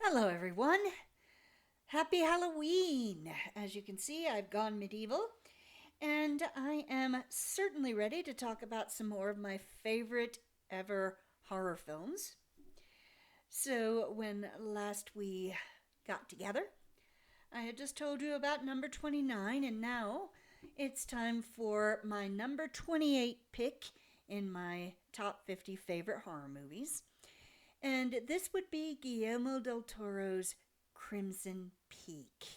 Hello, everyone. Happy Halloween. As you can see, I've gone medieval, and I am certainly ready to talk about some more of my favorite ever horror films. So, when last we got together, I had just told you about number 29, and now it's time for my number 28 pick in my top 50 favorite horror movies. And this would be Guillermo del Toro's Crimson Peak.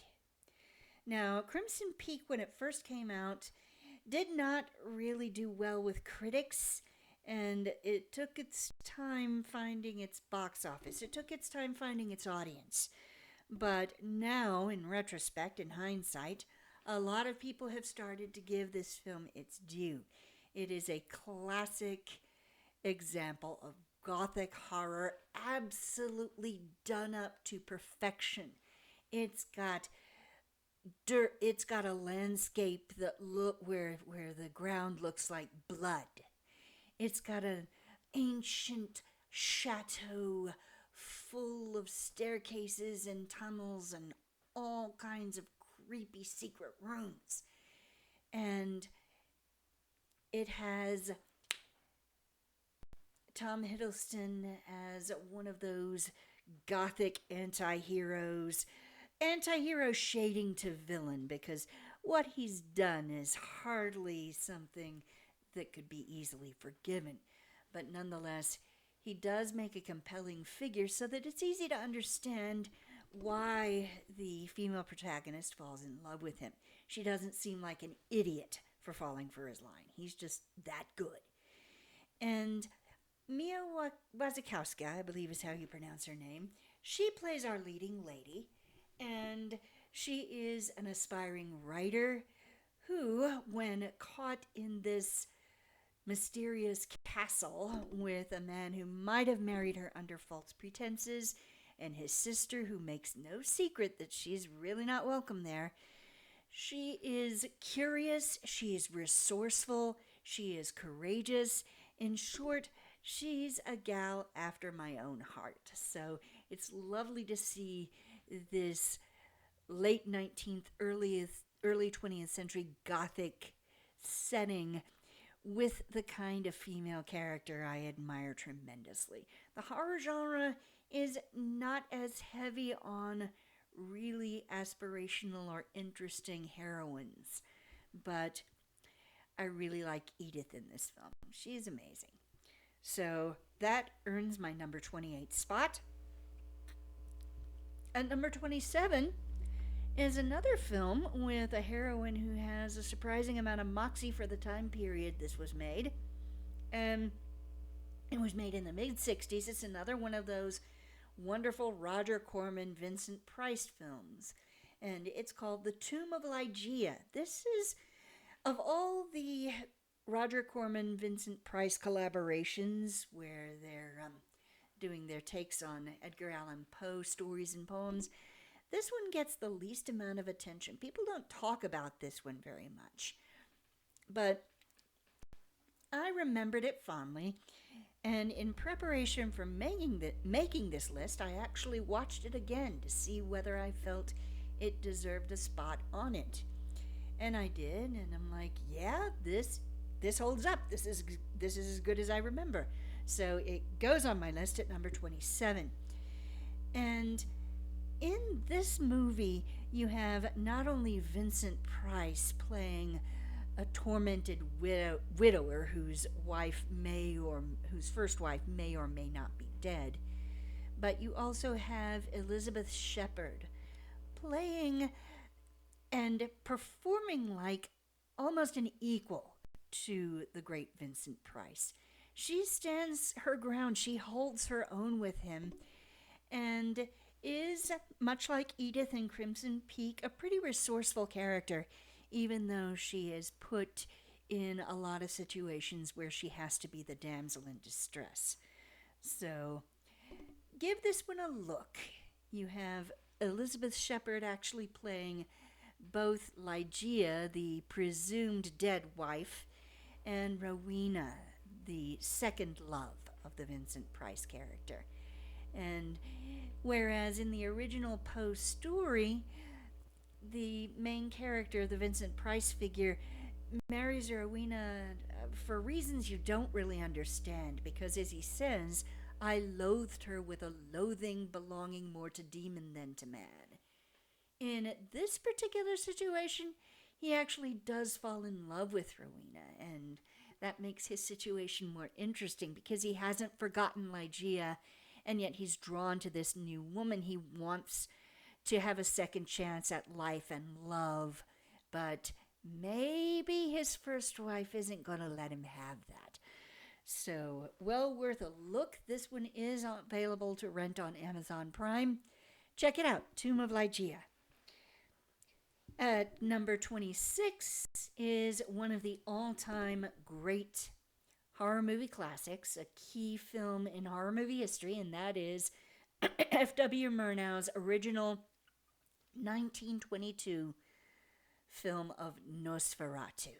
Now, Crimson Peak, when it first came out, did not really do well with critics, and it took its time finding its box office. It took its time finding its audience. But now, in retrospect, in hindsight, a lot of people have started to give this film its due. It is a classic example of gothic horror, absolutely done up to perfection. It's got dirt, it's got a landscape that look where the ground looks like blood. It's got an ancient chateau full of staircases and tunnels and all kinds of creepy secret rooms. And it has Tom Hiddleston as one of those gothic anti-hero shading to villain, because what he's done is hardly something that could be easily forgiven. But nonetheless, he does make a compelling figure so that it's easy to understand why the female protagonist falls in love with him. She doesn't seem like an idiot for falling for his line. He's just that good. And Mia Wasikowska, I believe is how you pronounce her name, she plays our leading lady, and she is an aspiring writer who, when caught in this mysterious castle with a man who might have married her under false pretenses, and his sister who makes no secret that she's really not welcome there, she is curious, she is resourceful, she is courageous. In short, she's a gal after my own heart. So it's lovely to see this late 19th, early 20th century Gothic setting with the kind of female character I admire tremendously. The horror genre is not as heavy on really aspirational or interesting heroines, but I really like Edith in this film. She is amazing. So that earns my number 28 spot. At number 27 is another film with a heroine who has a surprising amount of moxie for the time period this was made. And it was made in the mid 60s. It's another one of those wonderful Roger Corman, Vincent Price films. And it's called The Tomb of Ligeia. This is, of all the Roger Corman, Vincent Price collaborations where they're doing their takes on Edgar Allan Poe stories and poems, this one gets the least amount of attention. People don't talk about this one very much. But I remembered it fondly, and in preparation for making this list, I actually watched it again to see whether I felt it deserved a spot on it. And I did, and I'm like, yeah, this holds up. This is as good as I remember. So it goes on my list at number 27. And in this movie, you have not only Vincent Price playing a tormented widower whose first wife may or may not be dead, but you also have Elizabeth Shepard playing and performing like almost an equal to the great Vincent Price. She stands her ground, she holds her own with him, and is, much like Edith in Crimson Peak, a pretty resourceful character, even though she is put in a lot of situations where she has to be the damsel in distress. So, give this one a look. You have Elizabeth Shepard actually playing both Ligeia, the presumed dead wife, and Rowena, the second love of the Vincent Price character. And whereas in the original Poe story, the main character, the Vincent Price figure, marries Rowena for reasons you don't really understand, because as he says, I loathed her with a loathing belonging more to demon than to man. In this particular situation, he actually does fall in love with Rowena, and that makes his situation more interesting because he hasn't forgotten Ligeia, and yet he's drawn to this new woman. He wants to have a second chance at life and love, but maybe his first wife isn't going to let him have that. So, well worth a look. This one is available to rent on Amazon Prime. Check it out, Tomb of Ligeia. At number 26 is one of the all-time great horror movie classics, a key film in horror movie history, and that is F.W. Murnau's original 1922 film of Nosferatu.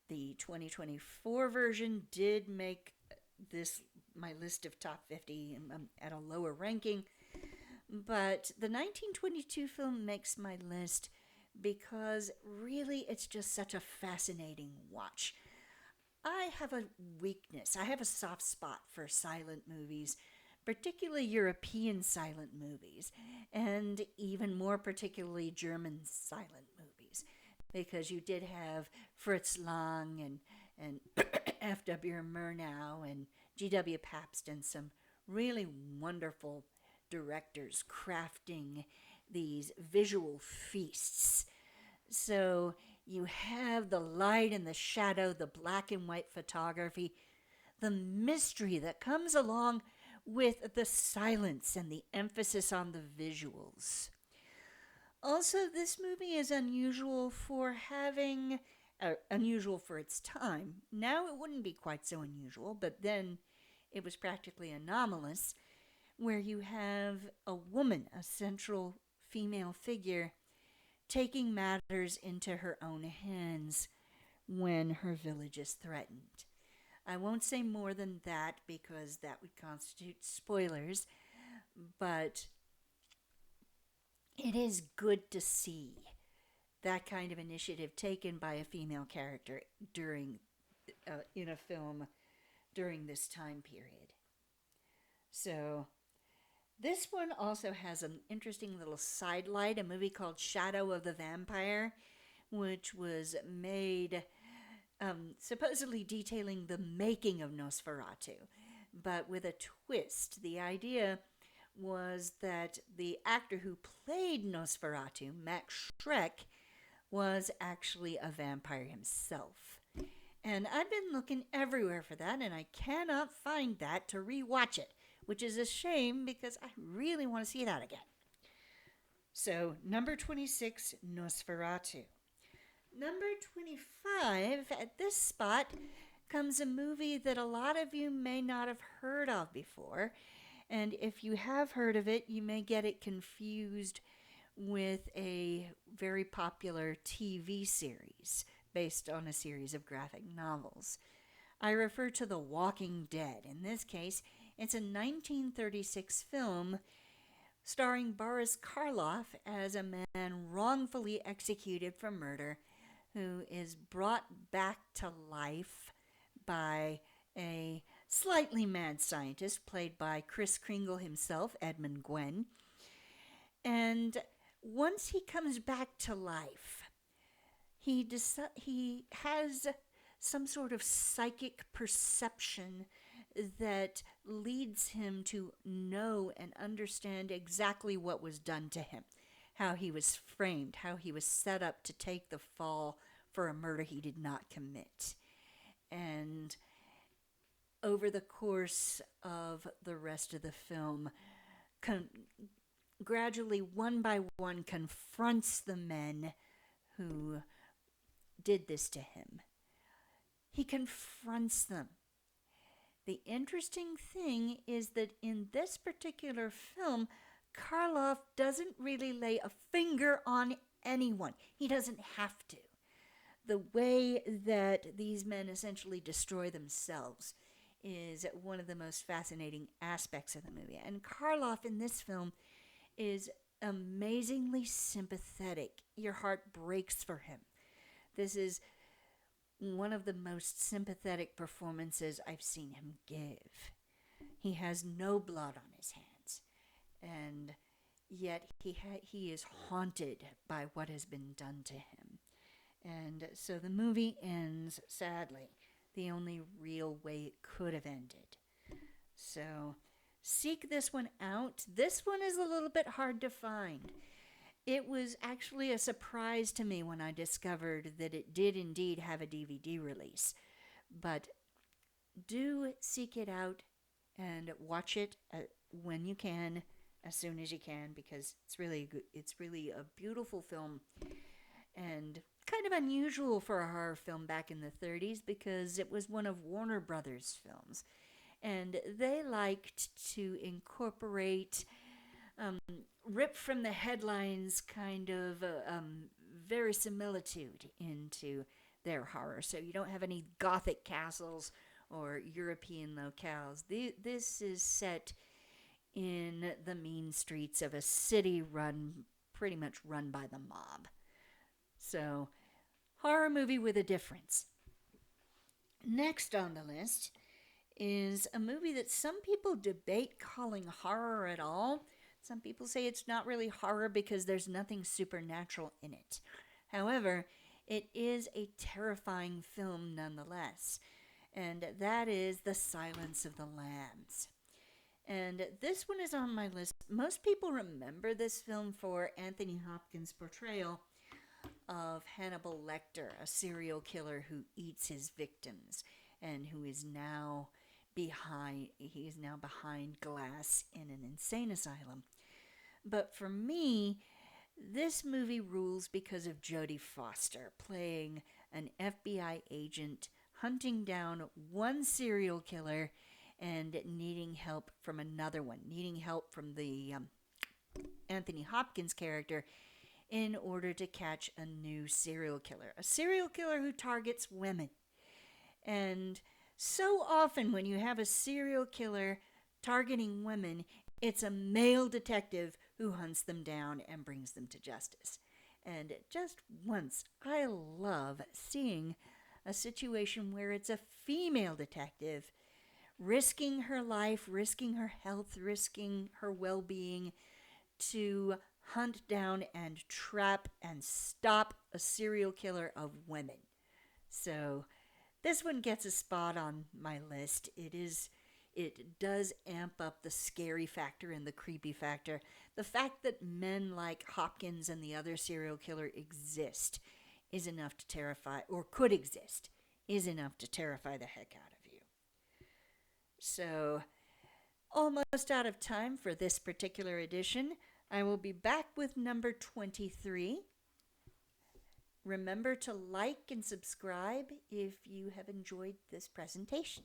The 2024 version did make this my list of top 50 at a lower ranking, but the 1922 film makes my list because really it's just such a fascinating watch. I have a weakness. I have a soft spot for silent movies, particularly European silent movies, and even more particularly German silent movies, because you did have Fritz Lang and F.W. Murnau and G.W. Pabst and some really wonderful directors crafting these visual feasts. So you have the light and the shadow, the black and white photography, the mystery that comes along with the silence and the emphasis on the visuals. Also, this movie is unusual for unusual for its time. Now it wouldn't be quite so unusual, but then it was practically anomalous, where you have a woman, a central female figure, taking matters into her own hands when her village is threatened. I won't say more than that because that would constitute spoilers, but it is good to see that kind of initiative taken by a female character during in a film during this time period. So this one also has an interesting little sidelight, a movie called Shadow of the Vampire, which was made supposedly detailing the making of Nosferatu, but with a twist. The idea was that the actor who played Nosferatu, Max Schreck, was actually a vampire himself. And I've been looking everywhere for that, and I cannot find that to rewatch it, which is a shame because I really want to see that again. So, number 26, Nosferatu. Number 25, at this spot, comes a movie that a lot of you may not have heard of before. And if you have heard of it, you may get it confused with a very popular TV series based on a series of graphic novels. I refer to The Walking Dead. In this case, it's a 1936 film starring Boris Karloff as a man wrongfully executed for murder who is brought back to life by a slightly mad scientist played by Kris Kringle himself, Edmund Gwenn. And once he comes back to life, he has some sort of psychic perception that leads him to know and understand exactly what was done to him, how he was framed, how he was set up to take the fall for a murder he did not commit. And over the course of the rest of the film, gradually, one by one, confronts the men who did this to him. He confronts them. The interesting thing is that in this particular film, Karloff doesn't really lay a finger on anyone. He doesn't have to. The way that these men essentially destroy themselves is one of the most fascinating aspects of the movie. And Karloff in this film is amazingly sympathetic. Your heart breaks for him. This is one of the most sympathetic performances I've seen him give. He has no blood on his hands, and yet he is haunted by what has been done to him. And so the movie ends sadly, the only real way it could have ended. So seek this one out. This one is a little bit hard to find. It was actually a surprise to me when I discovered that it did indeed have a DVD release. But do seek it out and watch it when you can, as soon as you can, because it's really good. It's really a beautiful film and kind of unusual for a horror film back in the 30s because it was one of Warner Brothers' films. And they liked to incorporate rip from the headlines kind of verisimilitude into their horror. So you don't have any Gothic castles or European locales. This is set in the mean streets of a city pretty much run by the mob. So, horror movie with a difference. Next on the list is a movie that some people debate calling horror at all. Some people say it's not really horror because there's nothing supernatural in it. However, it is a terrifying film nonetheless, and that is The Silence of the Lambs. And this one is on my list. Most people remember this film for Anthony Hopkins' portrayal of Hannibal Lecter, a serial killer who eats his victims and who is now behind glass in an insane asylum. But for me, this movie rules because of Jodie Foster playing an FBI agent hunting down one serial killer and needing help from another one, needing help from the Anthony Hopkins character in order to catch a new serial killer who targets women. And so often when you have a serial killer targeting women, it's a male detective who hunts them down and brings them to justice. And just once, I love seeing a situation where it's a female detective risking her life, risking her health, risking her well-being to hunt down and trap and stop a serial killer of women. So this one gets a spot on my list. It does amp up the scary factor and the creepy factor. The fact that men like Hopkins and the other serial killer exist is enough to terrify, or could exist, is enough to terrify the heck out of you. So, almost out of time for this particular edition. I will be back with number 23. Remember to like and subscribe if you have enjoyed this presentation.